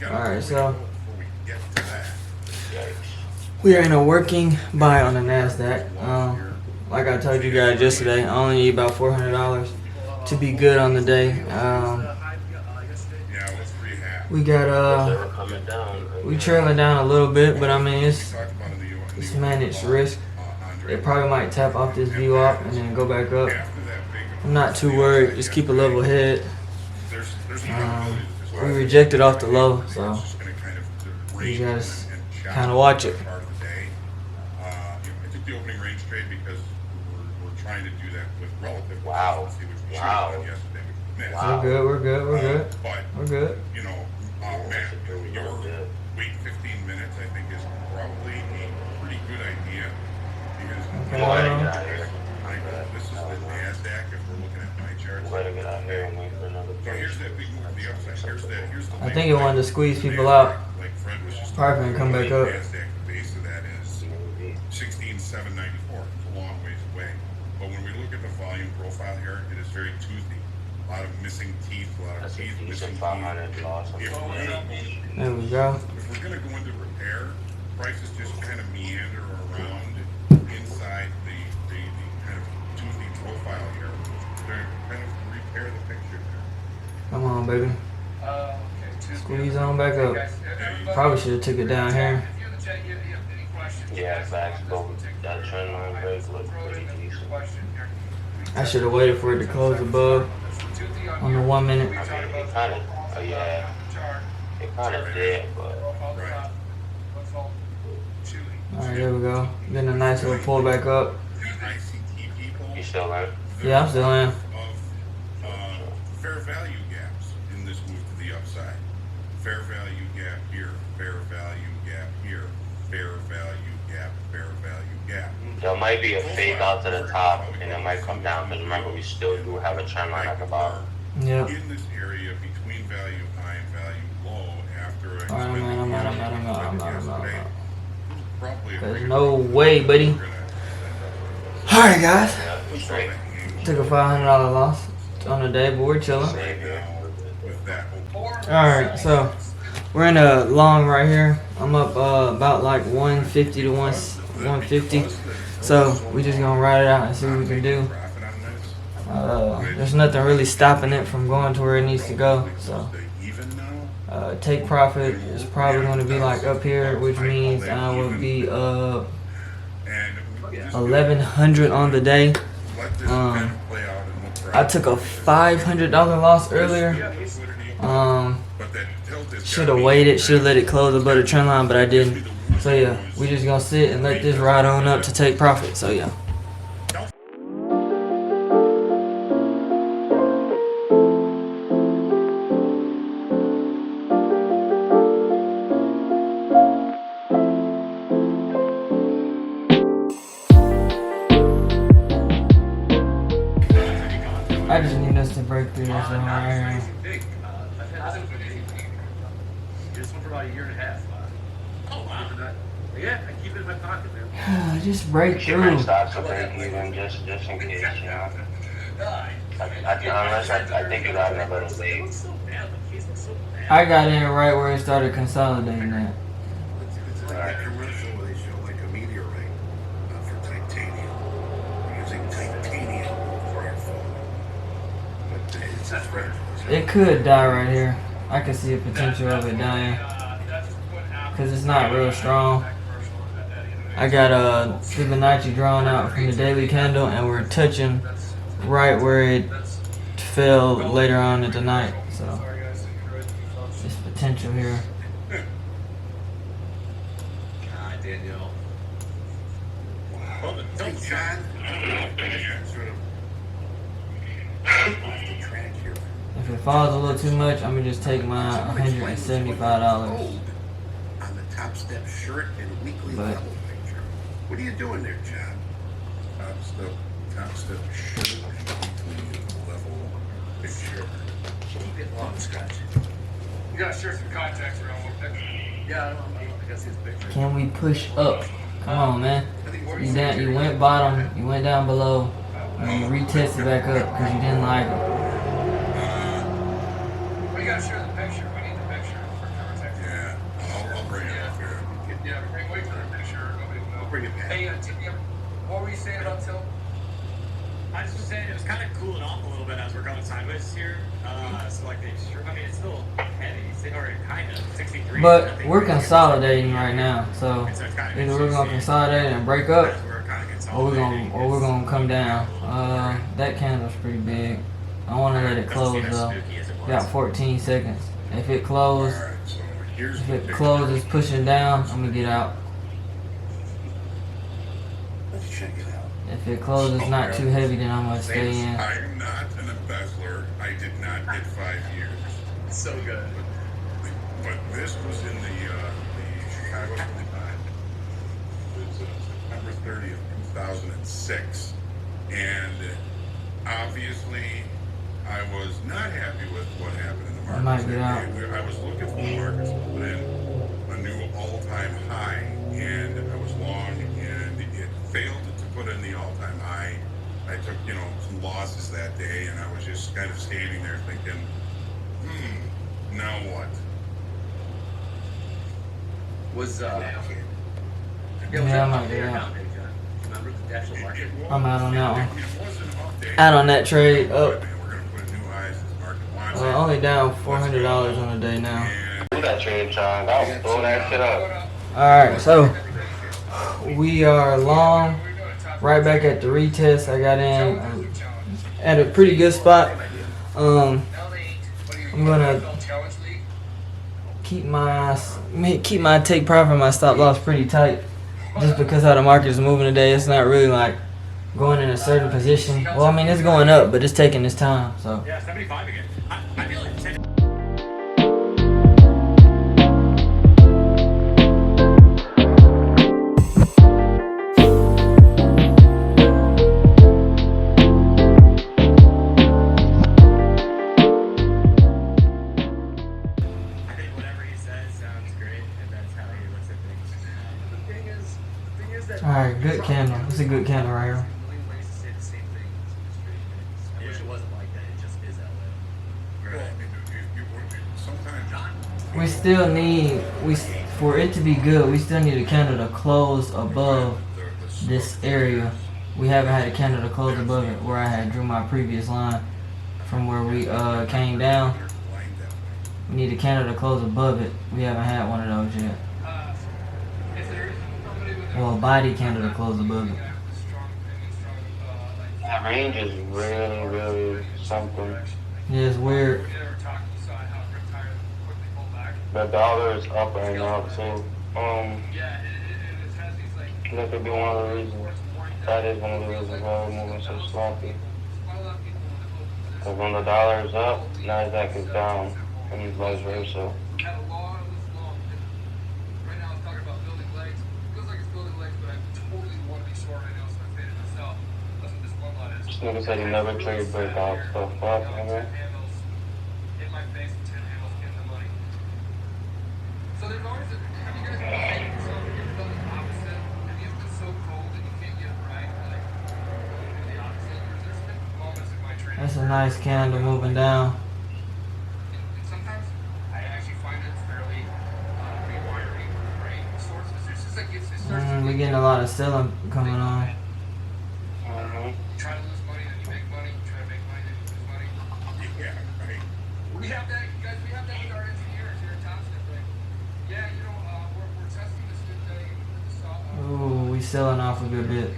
Alright, so we are in a working buy on the Nasdaq. Like I told you guys yesterday, I only need about $400 to be good on the day. We got we trailing down a little bit, but I mean it's managed risk. It probably might tap off this view up and then go back up. I'm not too worried. Just keep a level head. We rejected off the low, so you guys kind of watch it. Wow. We're good. We're good. You know, man, your wait 15 minutes, I think, is probably a pretty good idea. Because this is the Nasdaq. If we're looking at my charts, so here's that big move to the upside. Here's the I think it wanted to squeeze people out. Like Fred was just probably gonna come back up. Nasdaq, the base of that is 16,794. It's a long ways away. But when we look at the volume profile here, it is very Tuesday. A lot of missing teeth, a lot of teeth missing teeth. There we go. If we're going to go into repair, prices just kind of meander around inside the kind of Tuesday profile here. They're kind of repair the picture there. Come on, baby. Squeeze on back up. Probably should have took it down here. Yeah, facts. That trend line break looked pretty decent. I should have waited for it to close above on the 1 minute. I mean, it kind of, it kind of did, but. Alright, there we go. Getting a nice little pull back up. You still in? Yeah, I'm still in. Fair value gaps in this move to the upside. Fair value gap here, fair value gap here, fair value gap, fair value gap. There might be a fake out to the top, and it might come down, because remember, we still do have a trend line at the bottom. Yeah. In this area between value high and value low after I'm out. Probably There's no way, buddy. Alright, guys. Took a $500 loss on the day, but we're chilling. Alright, so we're in a long right here. I'm up about like 150 to 150. So we just gonna ride it out and see what we can do. There's nothing really stopping it from going to where it needs to go. So take profit is probably going to be like up here, which means I would be 1100 on the day. I took a $500 loss earlier. Should have waited, should have let it close above the trend line, but I didn't. So yeah, we just gonna sit and let this ride on up to take profit. So yeah. I just need us to break through this one right here. This one for about a year and a half. Oh wow. Yeah, I keep it in my pocket, man. Just break She might through. start to break even just in case, you know. I think you got in a little late. I got in right where it started consolidating that. It's like a commercial where they show like a meteorite for titanium. We're using titanium for our phone. But it's just right. It could die right here. I can see a potential of it dying because it's not real strong. I got Fibonacci drawn out from the daily candle, and we're touching right where it fell later on in the night. So there's potential here. God, Danielle. Well, don't John. If it falls a little too much, I'm gonna just take my $175. On the top step shirt and weekly level picture. What are you doing there, John? Top step shirt and weekly level picture. Keep it long, Scott. You gotta share some contacts around one picture. Yeah, I gotta see his picture. Can we push up? Come on, man. You went bottom, you went down below, and you retested back up because you didn't like it. Hey, Tim, what were you saying about Till? I was just saying it was kind of cooling off a little bit as we're going sideways here. So like the extreme, I mean it's still heavy, or kind of 63. But we're consolidating right now, so And so it's kind of either we're gonna consolidate and break up, as we're kind of or we're consolidating. gonna come down. That candle's pretty big. I want to let it close though. Got 14 seconds. If it closes, Alright, so here's if the it picture. closes pushing down, I'm gonna get out. Let's check it out. If it closes not too heavy, then I'm gonna stay in. I'm not an embezzler. I did not get 5 years. So good. But this was in the Chicago Times. It was September 30th, 2006. And obviously, I was not happy with what happened in the I markets. might get out. I was looking for the markets to put in a new all-time high, and I was long, and it failed to put in the all-time high. I took, some losses that day, and I was just kind of standing there thinking, now what? Was Yeah, that I might up get or out. down, John? Remember the actual market? I'm out on that one. It wasn't up day. Out on that trade. Up. We're going to put new highs as the market wants it. Only down $400 on a day now. And Do that trade, John. That was blow that shit up. Alright, so we are long. Right back at the retest. I got in at a pretty good spot. I'm gonna keep my take profit, my stop loss pretty tight, just because how the market is moving today. It's not really like going in a certain position. Well, I mean it's going up, but it's taking its time. So Yeah, 75 again. I feel like 10. I think whatever he says sounds great, and that's how he looks at things. The thing is that. alright, good candle. It's a good candle right here. A million ways to say the same thing. It's pretty good. I wish it wasn't like that. It just is that way. well, sometimes We still need for it to be good. We still need a candle to close above this area. We haven't had a candle to close above it where I had drew my previous line from where we came down. We need a candle to close above it. We haven't had one of those yet. Well, a body candle to close above it. That range is really, really something. Yeah, it's weird. The dollar is up right now too. That could be one of the reasons. That is one of the reasons why we're moving so sloppy. Because when the dollar is up, Nasdaq is down, and vice versa. This nigga said he never trade breakout stuff. Fuck, nigga. So there's always a, have you guys been saying something about the opposite? Have you been so cold that you can't get it right? Like, the opposite? Or there's been moments in my training. That's a nice candle moving down. And sometimes I actually find it fairly rewiring brain sources. It's just like it starts to We're getting a lot of selling coming on. Mm-hmm. try to lose money, then you make money. You try to make money, then you lose money. yeah, right. We have that, guys. We have that with our engineers here at Thompson. Like, yeah, we're testing this new thing. Ooh, we selling off a good bit.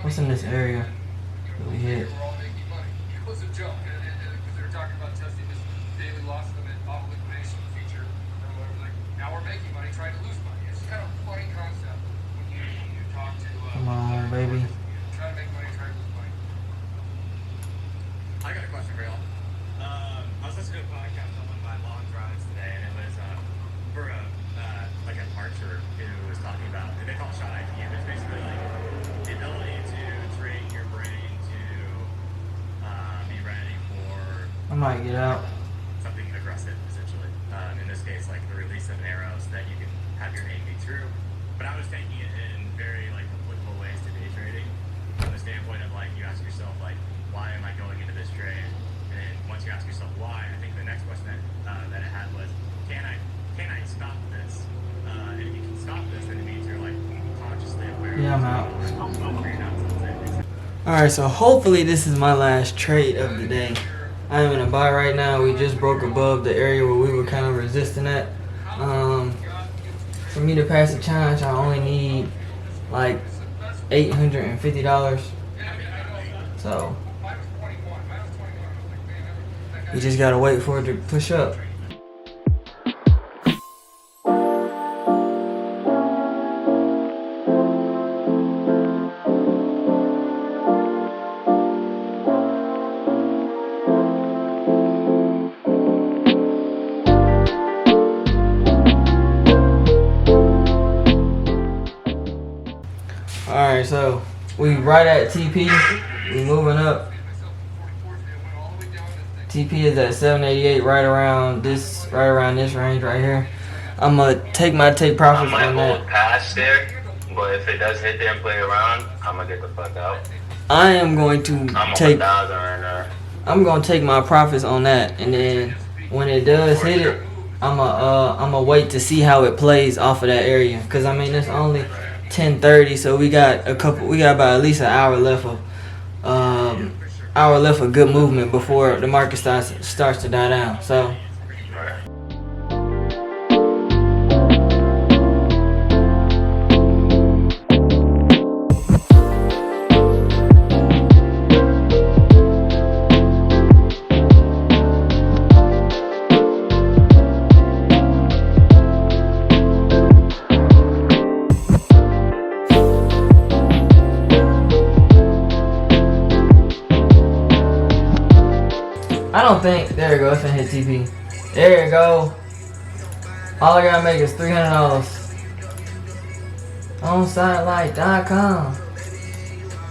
What's in this area that we hit? We're all making money. It was a joke, because they were talking about testing this daily loss limit auto liquidation feature or whatever. Like, now we're making money, trying to lose money. It's kind of a funny concept when you talk to. Come on, baby. Try to make money, try to lose money. I got a question for y'all. I was listening to a podcast on one of my long drives today, and it was for like a marcher who was talking about, and they call it shot IQ, but it's basically like the ability to train your brain to be ready for I might get out. something aggressive, essentially. In this case, like the release of an arrow so that you can have your aim be true. But I was taking it in very like applicable ways to day trading, from the standpoint of like you ask yourself like, why am I going into this trade? And then once you ask yourself why, I think the next question that it had was, can I stop this? And if you can stop this, then it means you're like consciously aware Yeah, I'm out. Alright, so hopefully this is my last trade of the day. I am in a buy right now. We just broke above the area where we were kind of resisting at. For me to pass the challenge, I only need like $850. So we just gotta wait for it to push up. Alright, so we right at TP. We moving up. TP is at 788, right around this range right here. I'm gonna take my take profits I on might that. hold past there, but if it does hit there and play around, I'm gonna get the fuck out. I am going to I'm take. 1,000 right now. I'm gonna take my profits on that, and then when it does hit it, I'm gonna wait to see how it plays off of that area. Cause I mean it's only 10:30, so we got about at least an hour left of good movement before the market starts to die down. So I don't think, there you go, it's gonna hit TP. There you go. All I gotta make is $300. On sitelight.com.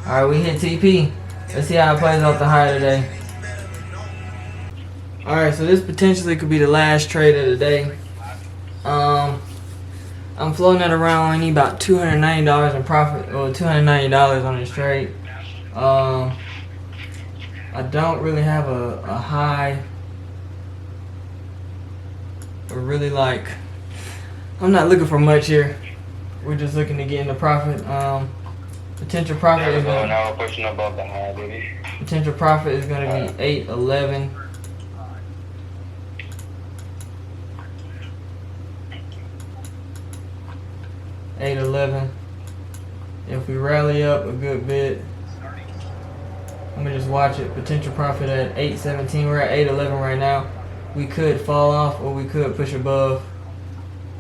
Alright, we hit TP. Let's see how it plays off the high today. Alright, so this potentially could be the last trade of the day. I'm floating at around, I need about $290 in profit, or $290 on this trade. I don't really have a high, or really like, I'm not looking for much here. We're just looking to get into profit. Potential profit There we is go. gonna, Now we're pushing above the high, baby. potential profit is gonna be 811. If we rally up a good bit, I'm gonna just watch it. Potential profit at 817. We're at 811 right now. We could fall off or we could push above.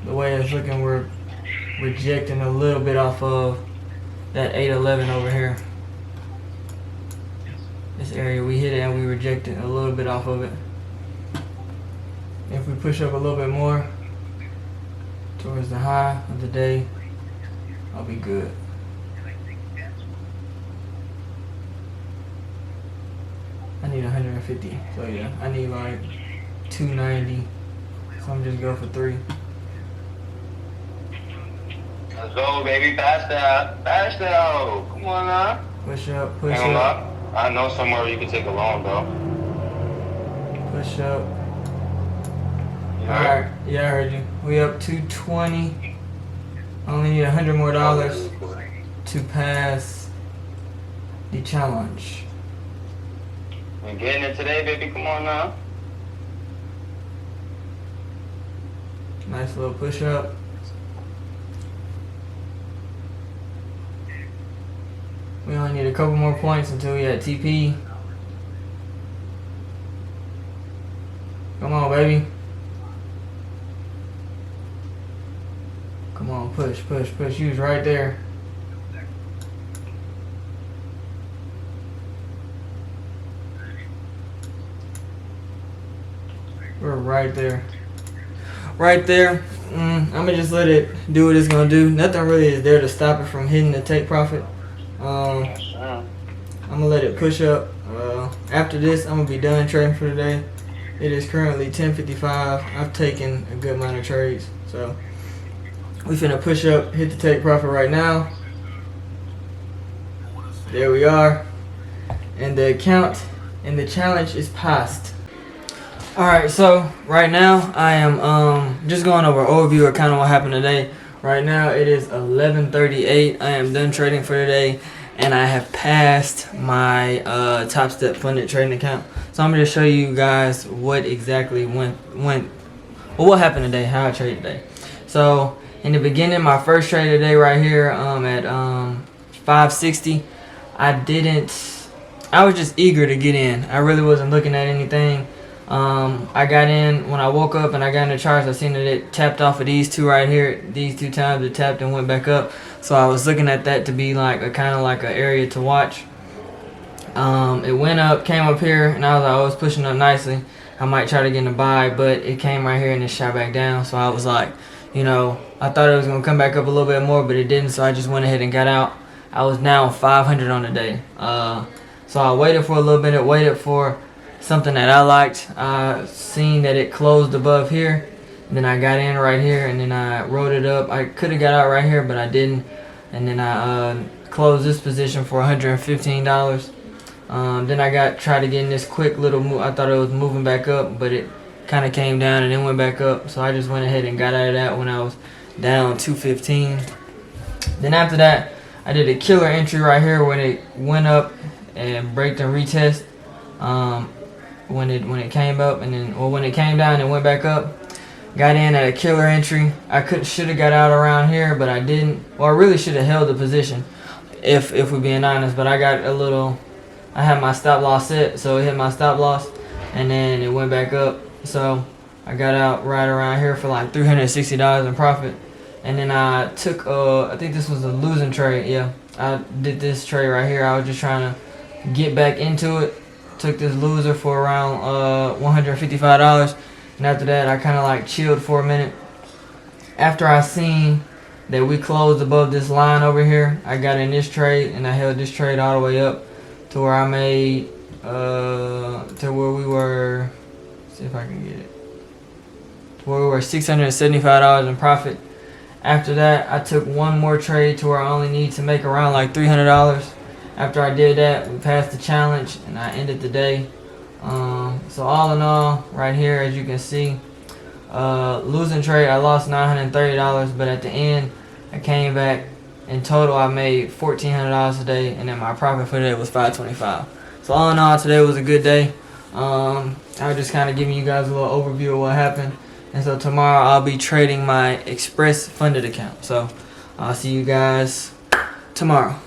The way it's looking, we're rejecting a little bit off of that 811 over here. This area we hit it and we rejected a little bit off of it. If we push up a little bit more towards the high of the day, I'll be good. I need 150, so yeah, I need like 290. So I'm just go for 3. Let's go, baby. Fast out. Fast out. Come on now. Push up, push Hang up, on. I know somewhere where you can take a loan, though. push up. You heard? Alright, yeah, I heard you. We up 220. I only need $100 more to pass the challenge. We're getting it today, baby. Come on now. Nice little push up. We only need a couple more points until we at TP. Come on, baby. Come on, push, push, push. You was right there. We're right there. Right there. I'm gonna just let it do what it's gonna do. Nothing really is there to stop it from hitting the take profit. I'm gonna let it push up. After this, I'm gonna be done trading for today. It is currently 10:55. I've taken a good amount of trades, so we finna push up, hit the take profit right now. There we are, and the account and the challenge is passed. Alright, so right now I am just going over an overview of kind of what happened today. Right now it is 11:38. I am done trading for today, and I have passed my Top Step funded trading account. So I'm going to show you guys what exactly what happened today, how I traded today. So in the beginning, my first trade today right here at 560, I was just eager to get in. I really wasn't looking at anything. I got in when I woke up and I got in the charts. I seen that it tapped off of these two right here. These two times it tapped and went back up. So I was looking at that to be like a kind of like an area to watch. It went up, came up here, and I was like, oh, it's pushing up nicely. I might try to get in a buy, but it came right here and it shot back down. So I was like, you know, I thought it was gonna come back up a little bit more, but it didn't. So I just went ahead and got out. I was now 500 on the day. So I waited for a little bit. Waited for something that I liked. I seen that it closed above here. Then I got in right here, and then I rode it up. I could have got out right here, but I didn't. And then I closed this position for $115. Then I tried to get in this quick little move. I thought it was moving back up, but it kind of came down and then went back up. So I just went ahead and got out of that when I was down 215. Then after that, I did a killer entry right here when it went up and break and retest. When it came up and then, well, when it came down and went back up, got in at a killer entry. I should have got out around here, but I didn't. Well, I really should have held the position, if we're being honest. But I got I had my stop loss set, so it hit my stop loss, and then it went back up. So I got out right around here for like $360 in profit, and then I took I think this was a losing trade. Yeah, I did this trade right here. I was just trying to get back into it. Took this loser for around $155, and after that I kind of like chilled for a minute. After I seen that we closed above this line over here, I got in this trade and I held this trade all the way up to where I made to where we were. Let's see if I can get it. To where we were $675 in profit. After that, I took one more trade to where I only need to make around like $300. After I did that, we passed the challenge and I ended the day. So all in all, right here, as you can see, losing trade, I lost $930, but at the end, I came back. In total, I made $1,400 today, and then my profit for the day was $525. So all in all, today was a good day. I was just kind of giving you guys a little overview of what happened. And so tomorrow, I'll be trading my Express funded account. So I'll see you guys tomorrow.